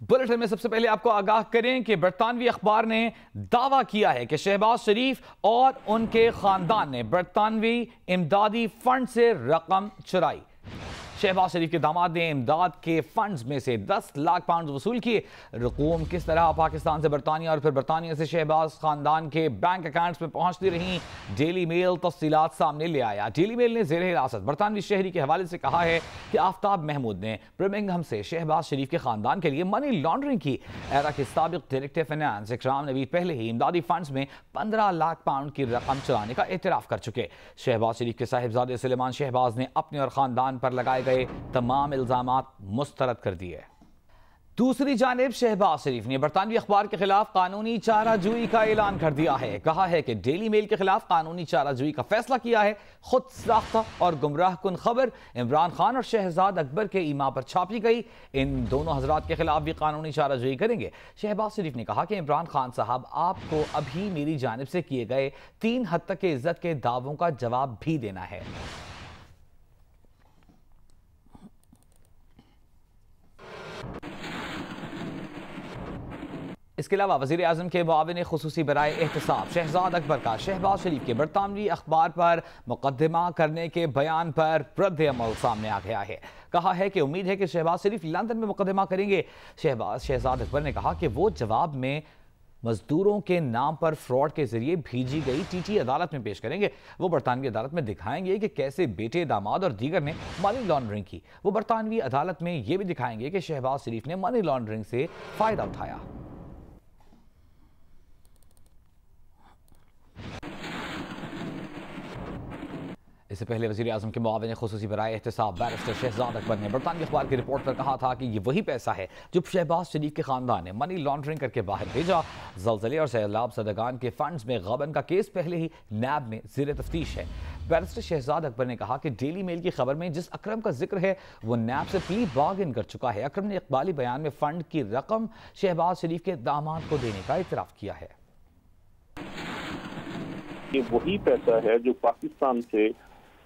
Bulletin میں سب سے پہلے آپ کو آگاہ کریں کہ برطانوی اخبار نے دعویٰ کیا ہے کہ شہباز شریف اور ان کے خاندان نے برطانوی امدادی فنڈ سے رقم چرائی۔ شہباز شریف کے داماد نے امداد کے فنڈز میں سے 10 لاکھ پاؤنڈز وصول کیے۔ رقوم کس طرح پاکستان سے برطانیہ اور پھر برطانیہ سے شہباز خاندان کے بینک اکاؤنٹس میں پہنچتی رہیں، ڈیلی میل تفصیلات سامنے لے آیا۔ ڈیلی میل نے زیر حراست برطانوی شہری کے حوالے سے کہا ہے کہ آفتاب محمود نے برمنگھم سے شہباز شریف کے خاندان کے لیے منی لانڈرنگ کی۔ ایرا کے سابق ڈائریکٹر فائنانس اکرام نوید پہلے ہی امدادی فنڈز میں 15 لاکھ پاؤنڈ کی رقم چرانے کا اعتراف کر چکے۔ شہباز شریف کے صاحبزادے سلیمان شہباز نے اپنے اور خاندان پر لگائے گئے تمام الزامات مسترد کر دیے۔ دوسری جانب شہباز شریف نے برطانوی اخبار کے خلاف قانونی چارہ جوئی کا اعلان کر دیا ہے۔ کہا ہے کہ ڈیلی میل کے خلاف قانونی چارہ جوئی کا فیصلہ کیا ہے۔ خود ساختہ اور گمراہ کن خبر عمران خان اور شہزاد اکبر کے ایما پر چھاپی گئی، ان دونوں حضرات کے خلاف بھی قانونی چارہ جوئی کریں گے۔ شہباز شریف نے کہا کہ عمران خان صاحب آپ کو ابھی میری جانب سے کیے گئے 3 حد تک عزت کے دعووں کا جواب بھی دینا ہے۔ اس کے علاوہ وزیر اعظم کے معاون خصوصی برائے احتساب شہزاد اکبر کا شہباز شریف کے برطانوی اخبار پر مقدمہ کرنے کے بیان پر رد عمل سامنے آ گیا ہے۔ کہا ہے کہ امید ہے کہ شہباز شریف لندن میں مقدمہ کریں گے۔ شہزاد اکبر نے کہا کہ وہ جواب میں مزدوروں کے نام پر فراڈ کے ذریعے بھیجی گئی ٹی ٹی عدالت میں پیش کریں گے۔ وہ برطانوی عدالت میں دکھائیں گے کہ کیسے بیٹے، داماد اور دیگر نے منی لانڈرنگ کی۔ وہ برطانوی عدالت میں یہ بھی دکھائیں گے کہ شہباز شریف نے منی لانڈرنگ سے فائدہ اٹھایا۔ اس سے پہلے وزیر اعظم کے معاون خصوصی برائے احتساب بیرسٹر شہزاد اکبر نے برطانوی اخبار کی رپورٹ پر کہا تھا کہ یہ وہی پیسہ ہے جو شہباز شریف کے خاندان نے منی لانڈرنگ کر کے باہر بھیجا۔ زلزلے اور سیلاب زدگان کے فنڈز میں غبن کا کیس پہلے ہی نیب میں زیر تفتیش ہے۔ بیرسٹر شہزاد اکبر نے کہا کہ ڈیلی میل کی خبر میں جس اکرم کا ذکر ہے وہ نیب سے پلی بارگن کر چکا ہے۔ اکرم نے اقبالی بیان میں فنڈ کی رقم شہباز شریف کے داماد کو دینے کا اعتراف کیا ہے۔ یہ وہی پیسہ ہے جو پاکستان سے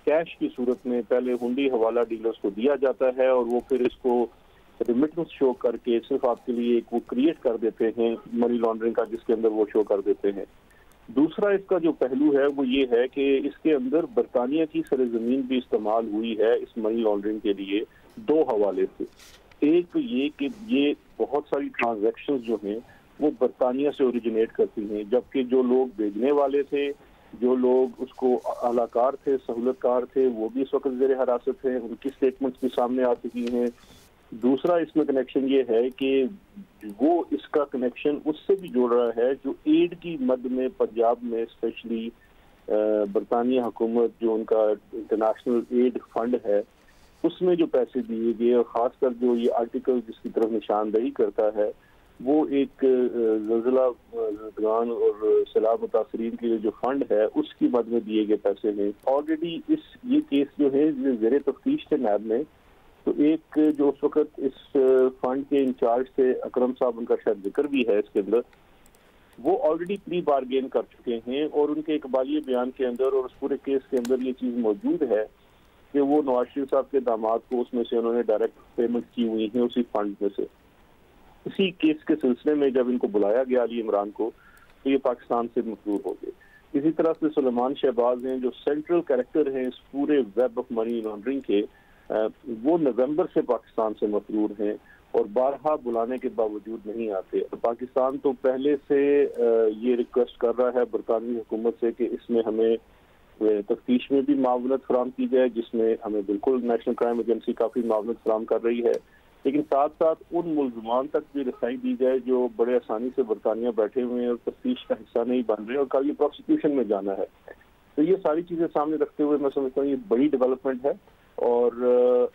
کیش کی صورت میں پہلے ہنڈی حوالہ ڈیلرز کو دیا جاتا ہے اور وہ پھر اس کو ریمیٹنس شو کر کے صرف آپ کے لیے ایک وہ کریٹ کر دیتے ہیں منی لانڈرنگ کا، جس کے اندر وہ شو کر دیتے ہیں۔ دوسرا اس کا جو پہلو ہے وہ یہ ہے کہ اس کے اندر برطانیہ کی سرزمین بھی استعمال ہوئی ہے اس منی لانڈرنگ کے لیے 2 حوالے سے۔ ایک تو یہ کہ یہ بہت ساری ٹرانزیکشنز جو ہیں وہ برطانیہ سے اوریجنیٹ کرتی ہیں، جبکہ جو لوگ بھیجنے والے تھے، جو لوگ اس کو اعلی کار تھے، سہولت کار تھے، وہ بھی اس وقت زیر حراست ہیں، ان کی سٹیٹمنٹس بھی سامنے آ چکی ہیں۔ دوسرا اس میں کنیکشن یہ ہے کہ وہ اس کا کنیکشن اس سے بھی جوڑ رہا ہے جو ایڈ کی مد میں پنجاب میں اسپیشلی برطانیہ حکومت جو ان کا انٹرنیشنل ایڈ فنڈ ہے اس میں جو پیسے دیے گئے، اور خاص کر جو یہ آرٹیکل جس کی طرف نشاندہی کرتا ہے وہ ایک زلزلہ زدگان اور سیلاب متاثرین کے جو فنڈ ہے اس کی مد میں دیے گئے پیسے ہیں۔ آلریڈی یہ کیس جو ہے زیر تفتیش تھے نیب میں، تو ایک جو اس وقت اس فنڈ کے انچارج تھے اکرم صاحب، ان کا شاید ذکر بھی ہے اس کے اندر، وہ آلریڈی پری بارگین کر چکے ہیں اور ان کے اقبالیہ بیان کے اندر اور اس پورے کیس کے اندر یہ چیز موجود ہے کہ وہ نواز شریف صاحب کے داماد کو اس میں سے انہوں نے ڈائریکٹ پیمنٹ کی ہوئی ہیں اسی فنڈ میں سے۔ اسی کیس کے سلسلے میں جب ان کو بلایا گیا علی عمران کو تو یہ پاکستان سے مفرور ہو گئے۔ اسی طرح سے سلیمان شہباز ہیں جو سینٹرل کریکٹر ہیں اس پورے ویب آف منی لانڈرنگ کے، وہ نومبر سے پاکستان سے مفرور ہیں اور بارہا بلانے کے باوجود نہیں آتے۔ پاکستان تو پہلے سے یہ ریکویسٹ کر رہا ہے برطانوی حکومت سے کہ اس میں ہمیں تفتیش میں بھی معاونت فراہم کی جائے، جس میں ہمیں بالکل نیشنل کرائم ایجنسی کافی معاونت فراہم کر رہی ہے، لیکن ساتھ ساتھ ان ملزمان تک بھی رسائی دی جائے جو بڑے آسانی سے برطانیہ بیٹھے ہوئے ہیں اور تفتیش کا حصہ نہیں بن رہے اور کل یہ پروسیکیوشن میں جانا ہے۔ تو یہ ساری چیزیں سامنے رکھتے ہوئے میں سمجھتا ہوں یہ بڑی ڈیولپمنٹ ہے، اور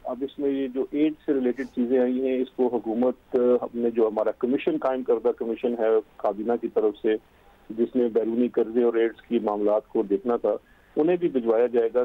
اب اس میں یہ جو ایڈ سے ریلیٹڈ چیزیں آئی ہیں اس کو حکومت نے جو ہمارا کمیشن قائم کردہ کمیشن ہے کابینہ کی طرف سے جس نے بیرونی قرضے اور ایڈز کی معاملات کو دیکھنا تھا، انہیں بھی بھجوایا جائے گا۔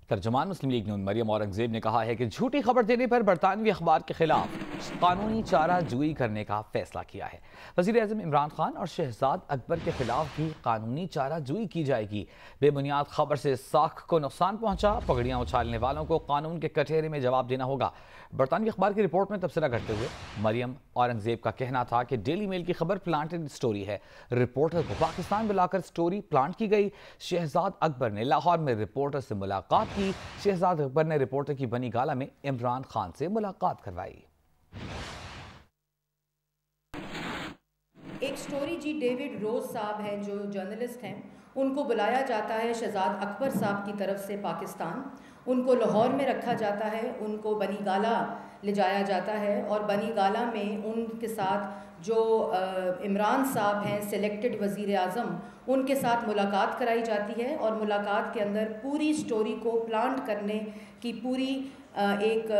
ترجمان مسلم لیگ نون مریم اورنگزیب نے کہا ہے کہ جھوٹی خبر دینے پر برطانوی اخبار کے خلاف قانونی چارہ جوئی کرنے کا فیصلہ کیا ہے۔ وزیر اعظم عمران خان اور شہزاد اکبر کے خلاف بھی قانونی چارہ جوئی کی جائے گی۔ بے بنیاد خبر سے ساکھ کو نقصان پہنچا، پگڑیاں اچھالنے والوں کو قانون کے کٹہرے میں جواب دینا ہوگا۔ برطانوی اخبار کی رپورٹ میں تبصرہ کرتے ہوئے مریم اورنگزیب کا کہنا تھا کہ ڈیلی میل کی خبر پلانٹڈ سٹوری ہے، رپورٹر کو پاکستان بلا کر سٹوری پلانٹ کی گئی۔ شہزاد اکبر نے لاہور میں رپورٹر سے ملاقات کی۔ شہزاد اکبر نے رپورٹر کی بنی گالہ میں عمران خان سے ملاقات کروائی۔ ایک سٹوری جی ڈیوڈ روز صاحب ہیں جو جرنلسٹ ہیں، ان کو بلایا جاتا ہے شہزاد اکبر صاحب کی طرف سے پاکستان، ان کو لاہور میں رکھا جاتا ہے، ان کو بنی گالہ لے جایا جاتا ہے اور بنی گالہ میں ان کے ساتھ جو عمران صاحب ہیں سلیکٹڈ وزیر اعظم، ان کے ساتھ ملاقات کرائی جاتی ہے اور ملاقات کے اندر پوری سٹوری کو پلانٹ کرنے کی پوری ایک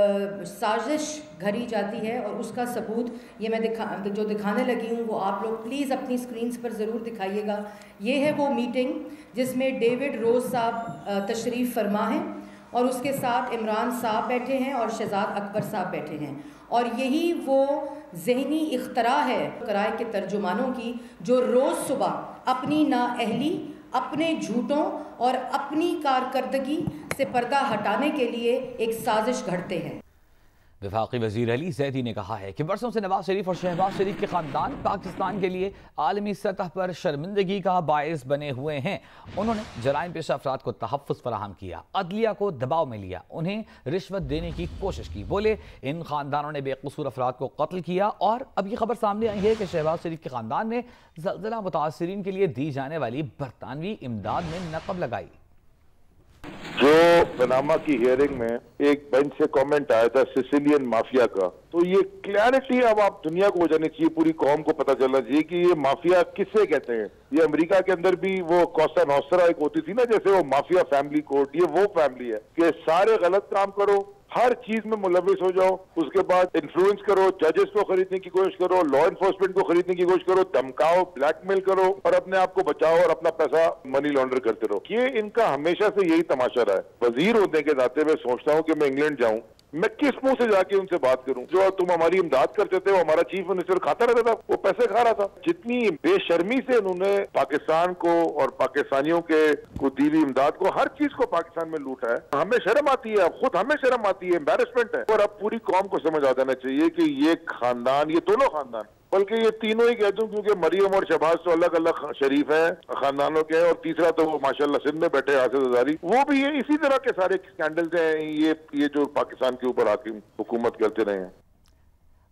سازش گھڑی جاتی ہے اور اس کا ثبوت یہ میں جو دکھانے لگی ہوں وہ آپ لوگ پلیز اپنی سکرینز پر ضرور دکھائیے گا۔ یہ ہے وہ میٹنگ جس میں ڈیوڈ روز صاحب تشریف فرما ہیں اور اس کے ساتھ عمران صاحب بیٹھے ہیں اور شہزاد اکبر صاحب بیٹھے ہیں، اور یہی وہ ذہنی اختراع ہے کرائے کے ترجمانوں کی جو روز صبح اپنی نااہلی، اپنے جھوٹوں اور اپنی کارکردگی سے پردہ ہٹانے کے لیے ایک سازش گھڑتے ہیں۔ وفاقی وزیر علی زیدی نے کہا ہے کہ برسوں سے نواز شریف اور شہباز شریف کے خاندان پاکستان کے لیے عالمی سطح پر شرمندگی کا باعث بنے ہوئے ہیں۔ انہوں نے جرائم پیشہ افراد کو تحفظ فراہم کیا، عدلیہ کو دباؤ میں لیا، انہیں رشوت دینے کی کوشش کی۔ بولے ان خاندانوں نے بے قصور افراد کو قتل کیا، اور اب یہ خبر سامنے آئی ہے کہ شہباز شریف کے خاندان نے زلزلہ متاثرین کے لیے دی جانے والی برطانوی امداد میں نقب لگائی۔ جو پاناما کی ہیئرنگ میں ایک بینچ سے کامنٹ آیا تھا سسیلین مافیا کا، تو یہ کلیئرٹی اب آپ دنیا کو ہو جانی چاہیے، پوری قوم کو پتہ چلنا چاہیے کہ یہ مافیا کس سے کہتے ہیں۔ یہ امریکہ کے اندر بھی وہ کوسٹا نوسٹرا ایک ہوتی تھی نا، جیسے وہ مافیا فیملی کوڈ، یہ وہ فیملی ہے کہ سارے غلط کام کرو، ہر چیز میں ملوث ہو جاؤ، اس کے بعد انفلوئنس کرو، ججز کو خریدنے کی کوشش کرو، لا انفورسمنٹ کو خریدنے کی کوشش کرو، دھمکاؤ، بلیک میل کرو اور اپنے آپ کو بچاؤ اور اپنا پیسہ منی لانڈر کرتے رہو۔ یہ ان کا ہمیشہ سے یہی تماشا رہا ہے۔ وزیر ہونے کے ناطے میں سوچتا ہوں کہ میں انگلینڈ جاؤں، میں کس منہ سے جا کے ان سے بات کروں؟ جو تم ہماری امداد کرتے تھے، وہ ہمارا چیف منسٹر کھاتا رہتا تھا، وہ پیسے کھا رہا تھا۔ جتنی بے شرمی سے انہوں نے پاکستان کو اور پاکستانیوں کے کو دی ہوئی امداد کو، ہر چیز کو پاکستان میں لوٹا ہے، ہمیں شرم آتی ہے، اب خود ہمیں شرم آتی ہے، امبیرسمنٹ ہے۔ اور اب پوری قوم کو سمجھ آ جانا چاہیے کہ یہ خاندان، یہ دونوں خاندان، بلکہ یہ تینوں ہی کہتا ہوں کیونکہ مریم اور شہباز تو الگ الگ شریف ہیں خاندانوں کے ہیں، اور تیسرا تو وہ ماشاءاللہ سندھ میں بیٹھے آصف زرداری، وہ بھی یہ اسی طرح کے سارے سکینڈلز ہیں یہ جو پاکستان کے اوپر آ کے حکومت کرتے رہے ہیں۔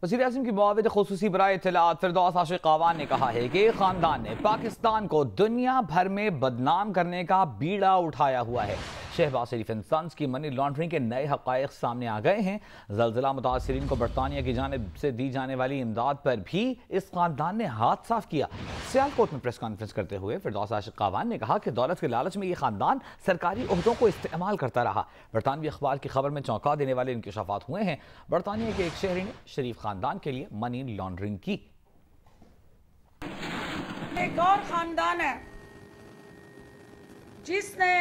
وزیر اعظم کی معاون خصوصی برائے اطلاعات فردوس عاشق قاوان نے کہا ہے کہ خاندان نے پاکستان کو دنیا بھر میں بدنام کرنے کا بیڑا اٹھایا ہوا ہے۔ شہباز شریف اینڈ سنز کی منی لانڈرنگ کے نئے حقائق سامنے آ گئے ہیں۔ زلزلہ متاثرین کو برطانیہ کی جانب سے دی جانے والی امداد پر بھی اس خاندان نے ہاتھ صاف کیا۔ سیالکوٹ میں پریس کانفرنس کرتے ہوئے فردوس عاشق قاوان نے کہا کہ دولت کے لالچ میں یہ خاندان سرکاری عہدوں کو استعمال کرتا رہا۔ برطانوی اخبار کی خبر میں چونکا دینے والے انکشافات ہوئے ہیں۔ برطانیہ کے ایک شہری نے شریف خاندان کے لیے منی لانڈرنگ کی۔ ایک اور خاندان ہے جس نے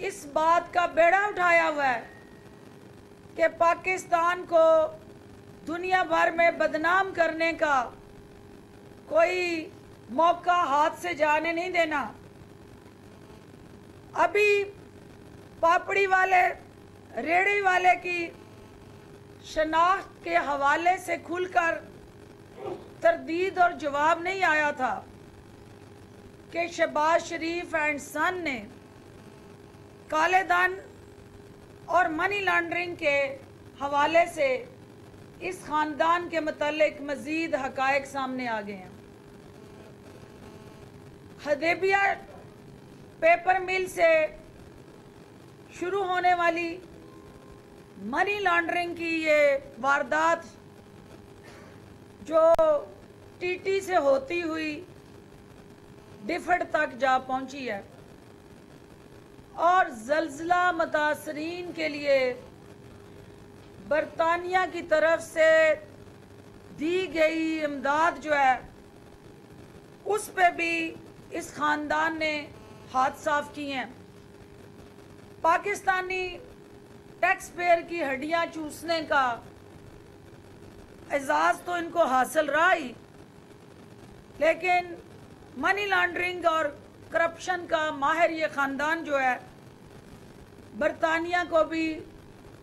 اس بات کا بیڑا اٹھایا ہوا ہے کہ پاکستان کو دنیا بھر میں بدنام کرنے کا کوئی موقع ہاتھ سے جانے نہیں دینا۔ ابھی پاپڑی والے، ریڑھی والے کی شناخت کے حوالے سے کھل کر تردید اور جواب نہیں آیا تھا کہ شہباز شریف اینڈ سن نے کالے دھن اور منی لانڈرنگ کے حوالے سے اس خاندان کے متعلق مزید حقائق سامنے آ گئے ہیں۔ حدیبیہ پیپر مل سے شروع ہونے والی منی لانڈرنگ کی یہ واردات جو ٹی ٹی سے ہوتی ہوئی ڈفٹ تک جا پہنچی ہے، اور زلزلہ متاثرین کے لیے برطانیہ کی طرف سے دی گئی امداد جو ہے اس پہ بھی اس خاندان نے ہاتھ صاف کیے ہیں۔ پاکستانی ٹیکس پیئر کی ہڈیاں چوسنے کا اعزاز تو ان کو حاصل رہا ہی، لیکن منی لانڈرنگ اور کرپشن کا ماہر یہ خاندان جو ہے برطانیہ کو بھی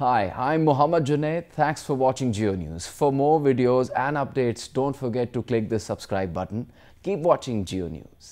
Hi, I'm Mohammad Junaid. Thanks for watching GeoNews. For more videos and updates, don't forget to click the subscribe button. Keep watching GeoNews.